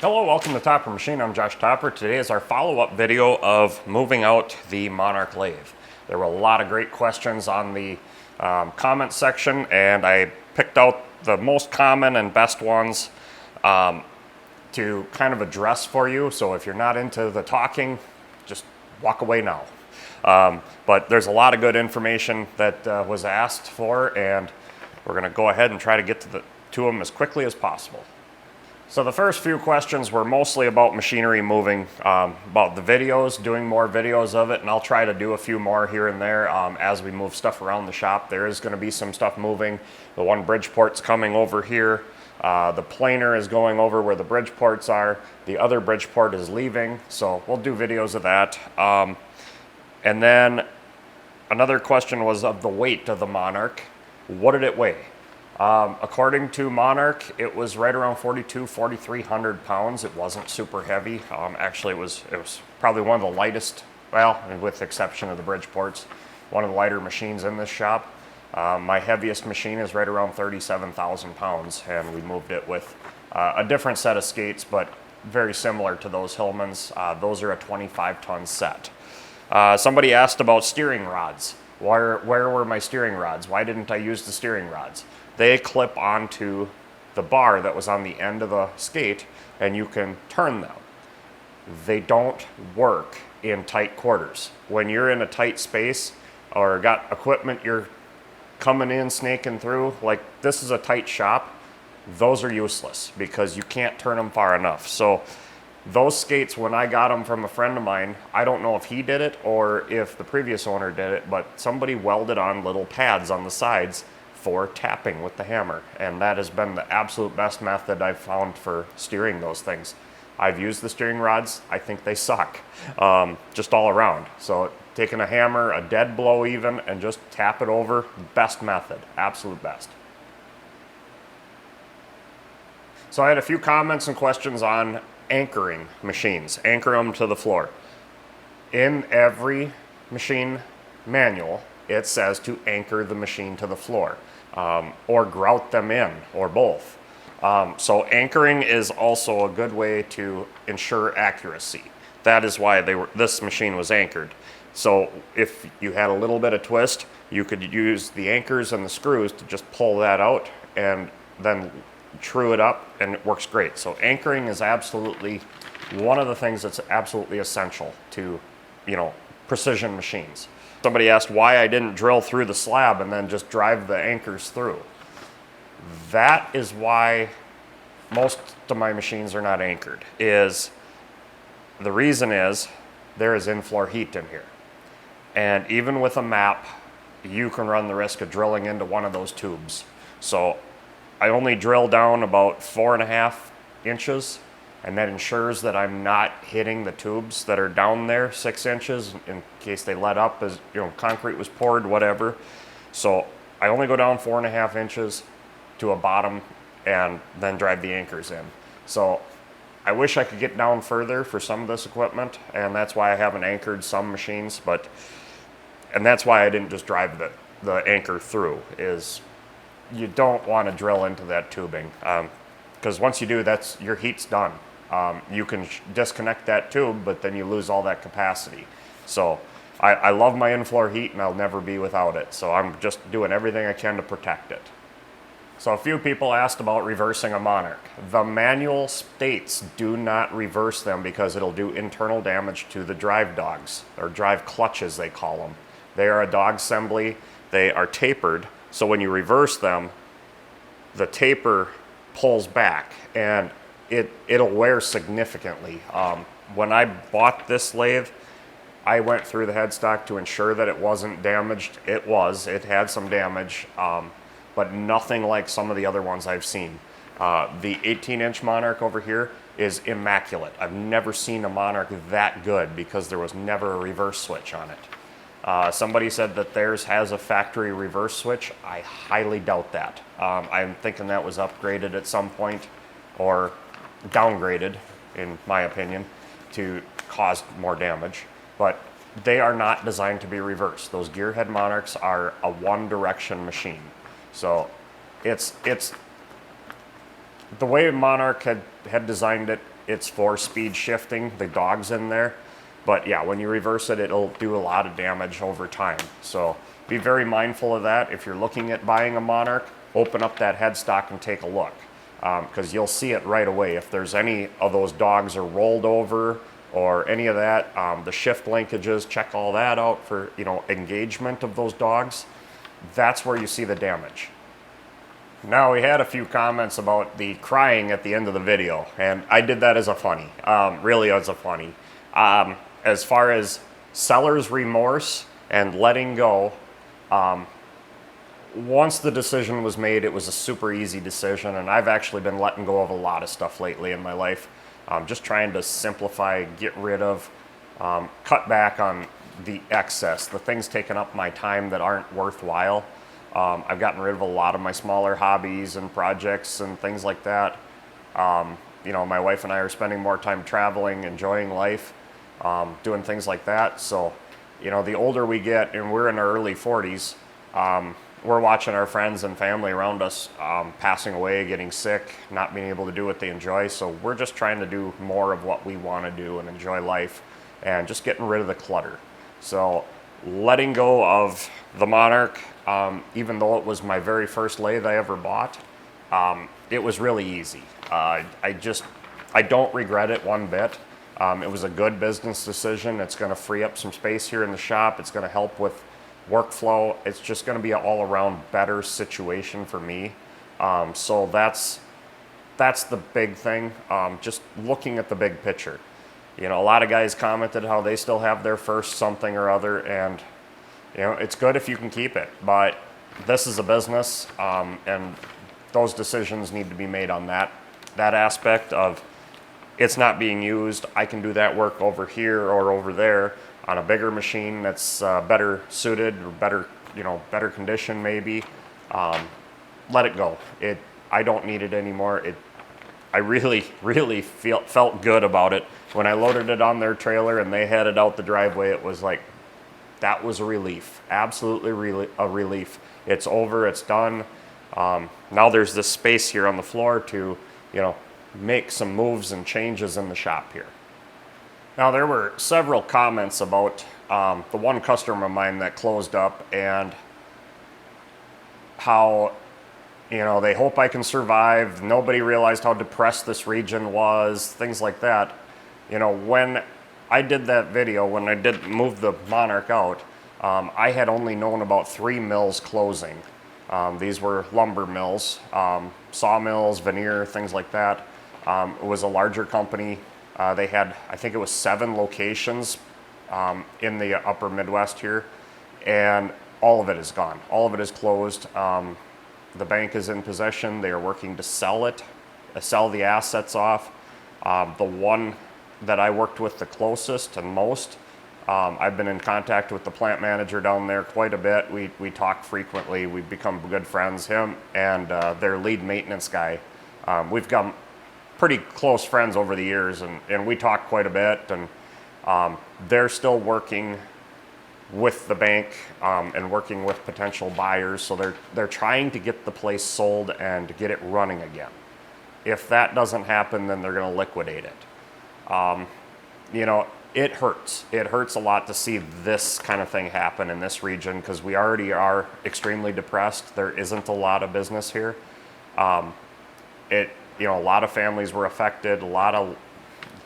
Hello, welcome to Topper Machine. I'm Josh Topper. Today is our follow-up video of moving out the Monarch Lathe. There were a lot of great questions on the comment section, and I picked out the most common and best ones to kind of address for you. So if you're not into the talking, just walk away now. But there's a lot of good information that was asked for, and we're going to go ahead and try to get to them as quickly as possible. So the first few questions were mostly about machinery moving, about the videos, doing more videos of it, and I'll try to do a few more here and there as we move stuff around the shop. There is going to be some stuff moving. The one Bridgeport's coming over here. The planer is going over where the Bridgeports are. The other Bridgeport is leaving, so we'll do videos of that. And then another question was of the weight of the Monarch. What did it weigh? According to Monarch, it was right around 4,300 pounds. It wasn't super heavy. Actually, it was probably one of the lightest, well, with the exception of the Bridgeports, one of the lighter machines in this shop. My heaviest machine is right around 37,000 pounds, and we moved it with a different set of skates, but very similar to those Hillmans. Those are a 25-ton set. Somebody asked about steering rods. Where were my steering rods? Why didn't I use the steering rods? They clip onto the bar that was on the end of the skate, and you can turn them. They don't work in tight quarters. When you're in a tight space or got equipment you're coming in, snaking through, like this is a tight shop, those are useless because you can't turn them far enough. So those skates, when I got them from a friend of mine, I don't know if he did it or if the previous owner did it, but somebody welded on little pads on the sides for tapping with the hammer, and that has been the absolute best method I've found for steering those things. I've used the steering rods. I think they suck, just all around. So taking a hammer, a dead blow even, and just tap it over, best method, absolute best. So I had a few comments and questions on anchoring machines, anchor them to the floor. In every machine manual, it says to anchor the machine to the floor, or grout them in, or both. So anchoring is also a good way to ensure accuracy. That is why this machine was anchored. So if you had a little bit of twist, you could use the anchors and the screws to just pull that out and then true it up, and it works great. So anchoring is absolutely one of the things that's absolutely essential to, precision machines. Somebody asked why I didn't drill through the slab and then just drive the anchors through. That is why most of my machines are not anchored. The reason is there is in-floor heat in here. And even with a map, you can run the risk of drilling into one of those tubes. So I only drill down about 4.5 inches, and that ensures that I'm not hitting the tubes that are down there 6 inches in case they let up as concrete was poured, whatever. So I only go down 4.5 inches to a bottom and then drive the anchors in. So I wish I could get down further for some of this equipment, and that's why I haven't anchored some machines, and that's why I didn't just drive the anchor through, is you don't want to drill into that tubing, because once you do, your heat's done. You can disconnect that tube, but then you lose all that capacity. So I love my in-floor heat, and I'll never be without it. So I'm just doing everything I can to protect it. So a few people asked about reversing a Monarch. The manual states do not reverse them because it'll do internal damage to the drive dogs, or drive clutches they call them. They are a dog assembly. They are tapered. So when you reverse them, the taper pulls back, and it'll wear significantly. When I bought this lathe, I went through the headstock to ensure that it wasn't damaged. It had some damage, but nothing like some of the other ones I've seen. The 18-inch Monarch over here is immaculate. I've never seen a Monarch that good because there was never a reverse switch on it. Somebody said that theirs has a factory reverse switch. I highly doubt that. I'm thinking that was upgraded at some point, or downgraded, in my opinion, to cause more damage. But they are not designed to be reversed. Those gearhead Monarchs are a one-direction machine. So it's the way Monarch had designed it, it's for speed shifting, the dog's in there. But yeah, when you reverse it, it'll do a lot of damage over time. So be very mindful of that. If you're looking at buying a Monarch, open up that headstock and take a look, because you'll see it right away. If there's any of those dogs are rolled over or any of that, the shift linkages, check all that out for, you know, engagement of those dogs. That's where you see the damage. Now, we had a few comments about the crying at the end of the video, and I did that as a funny, really as a funny. As far as seller's remorse and letting go, once the decision was made, it was a super easy decision, and I've actually been letting go of a lot of stuff lately in my life. Just trying to simplify, get rid of, cut back on the excess, the things taking up my time that aren't worthwhile. I've gotten rid of a lot of my smaller hobbies and projects and things like that. You know, my wife and I are spending more time traveling, enjoying life, doing things like that. So, you know, the older we get, and we're in our early 40s, we're watching our friends and family around us passing away, getting sick, not being able to do what they enjoy. So we're just trying to do more of what we want to do and enjoy life, and just getting rid of the clutter. So letting go of the Monarch, even though it was my very first lathe I ever bought, it was really easy. I don't regret it one bit. It was a good business decision. It's going to free up some space here in the shop. It's going to help with workflow. It's just going to be an all-around better situation for me. So that's the big thing. Just looking at the big picture. You know, a lot of guys commented how they still have their first something or other, and you know, it's good if you can keep it, but this is a business, and those decisions need to be made on that aspect of it's not being used. I can do that work over here or over there on a bigger machine that's better suited or better, you know, better condition maybe. Let it go. I don't need it anymore. I really felt good about it. When I loaded it on their trailer and they headed out the driveway, it was like, that was a relief. Absolutely a relief. It's over, it's done. Now there's this space here on the floor to, you know, make some moves and changes in the shop here. Now, there were several comments about the one customer of mine that closed up, and how, you know, they hope I can survive. Nobody realized how depressed this region was, things like that. You know, when I did that video, when I did move the Monarch out, I had only known about 3 mills closing. These were lumber mills, sawmills, veneer, things like that. It was a larger company. They had, I think it was 7 locations in the upper Midwest here, and all of it is gone. All of it is closed. The bank is in possession. They are working to sell it, sell the assets off. The one that I worked with the closest and most, I've been in contact with the plant manager down there quite a bit. We talk frequently. We've become good friends, him and their lead maintenance guy. We've become pretty close friends over the years, and we talk quite a bit, and they're still working with the bank and working with potential buyers. So they're trying to get the place sold and to get it running again. If that doesn't happen, then they're going to liquidate it. You know, it hurts. It hurts a lot to see this kind of thing happen in this region, because we already are extremely depressed. There isn't a lot of business here. You know, a lot of families were affected, a lot of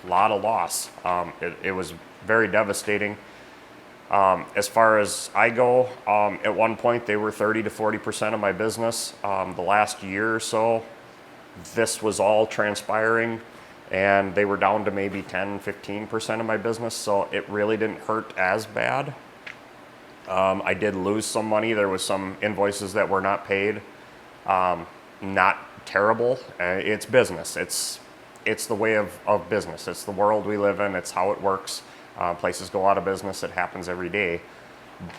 loss. It was very devastating. As far as I go, at one point they were 30 to 40% of my business. The last year or so, this was all transpiring, and they were down to maybe 10, 15% of my business, so it really didn't hurt as bad. I did lose some money. There was some invoices that were not paid. Not terrible. It's business. It's the way of business. It's the world we live in. It's how it works. Places go out of business. It happens every day.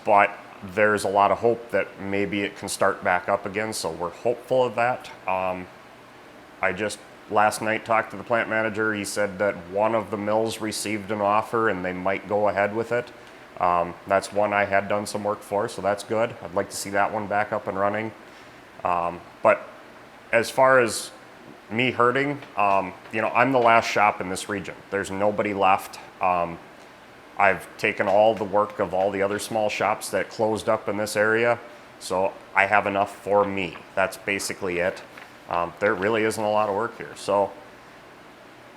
But there's a lot of hope that maybe it can start back up again, so we're hopeful of that. I just last night talked to the plant manager. He said that one of the mills received an offer and they might go ahead with it. That's one I had done some work for, so that's good. I'd like to see that one back up and running. But as far as me hurting, you know, I'm the last shop in this region. There's nobody left. I've taken all the work of all the other small shops that closed up in this area, so I have enough for me. That's basically it. There really isn't a lot of work here, so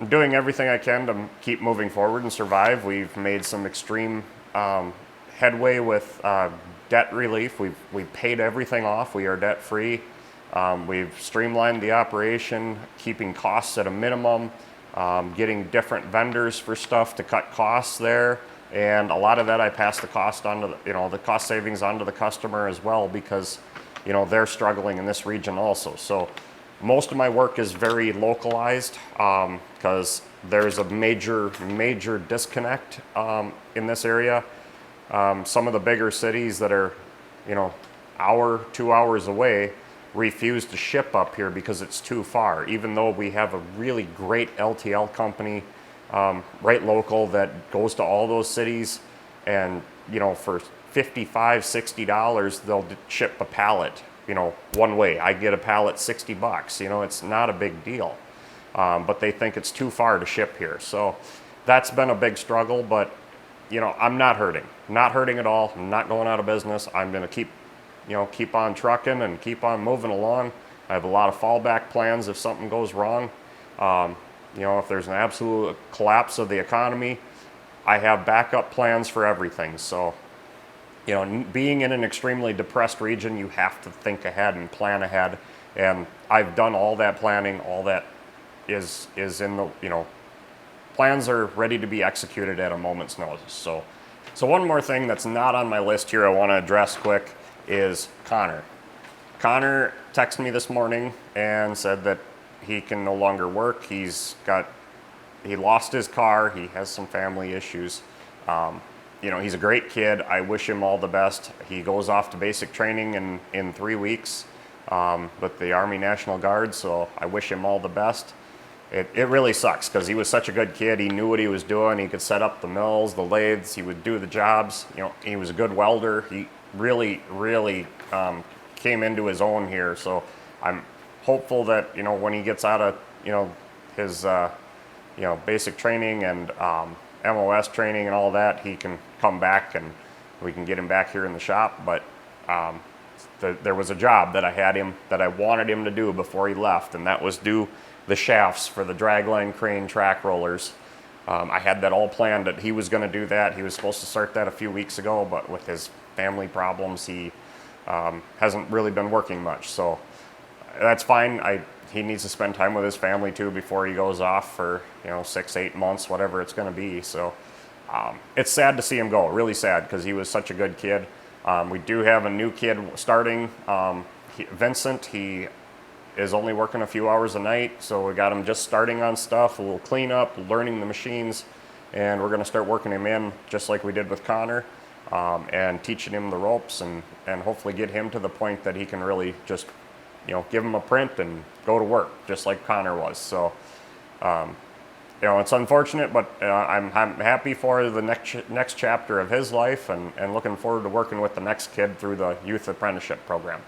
I'm doing everything I can to keep moving forward and survive. We've made some extreme headway with debt relief. We've paid everything off. We are debt free. We've streamlined the operation, keeping costs at a minimum, getting different vendors for stuff to cut costs there. And a lot of that I pass the cost on to the, you know, the cost savings onto the customer as well, because, you know, they're struggling in this region also. So most of my work is very localized, because there's a major disconnect in this area. Some of the bigger cities that are, you know, 2 hours away refuse to ship up here because it's too far, even though we have a really great LTL company right local that goes to all those cities, and, you know, for $55, $60 they'll ship a pallet, you know, one way. I get a pallet $60, you know, it's not a big deal, but they think it's too far to ship here. So that's been a big struggle, but, you know, I'm not hurting at all. I'm not going out of business. I'm going to keep on trucking and keep on moving along. I have a lot of fallback plans if something goes wrong. You know, if there's an absolute collapse of the economy, I have backup plans for everything. So, you know, being in an extremely depressed region, you have to think ahead and plan ahead. And I've done all that planning. All that is in the, you know, plans are ready to be executed at a moment's notice. So one more thing that's not on my list here I want to address quick is Connor. Connor texted me this morning and said that he can no longer work. He lost his car. He has some family issues. You know, he's a great kid. I wish him all the best. He goes off to basic training in 3 weeks with the Army National Guard, so I wish him all the best. It really sucks because he was such a good kid. He knew what he was doing. He could set up the mills, the lathes. He would do the jobs. You know, he was a good welder. He really came into his own here. So I'm hopeful that, you know, when he gets out of, you know, his you know, basic training and MOS training and all that, he can come back and we can get him back here in the shop. But there was a job that I wanted him to do before he left, and that was do the shafts for the dragline crane track rollers. I had that all planned that he was going to do that. He was supposed to start that a few weeks ago, but with his family problems, he hasn't really been working much. So that's fine. He needs to spend time with his family too before he goes off for, you know, 6-8 months, whatever it's going to be. So it's sad to see him go, really sad, because he was such a good kid. We do have a new kid starting, Vincent. He is only working a few hours a night, so we got him just starting on stuff, a little cleanup, learning the machines, and we're going to start working him in just like we did with Connor, and teaching him the ropes, and hopefully get him to the point that he can really just, you know, give him a print and go to work just like Connor was. So you know, it's unfortunate, but I'm happy for the next chapter of his life, and looking forward to working with the next kid through the youth apprenticeship program.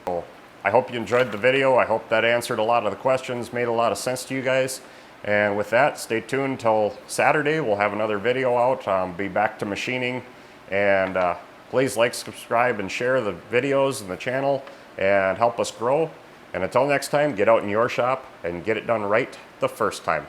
So I hope you enjoyed the video. I hope that answered a lot of the questions, made a lot of sense to you guys. And with that, stay tuned until Saturday. We'll have another video out, be back to machining. And please like, subscribe, and share the videos and the channel and help us grow. And until next time, get out in your shop and get it done right the first time.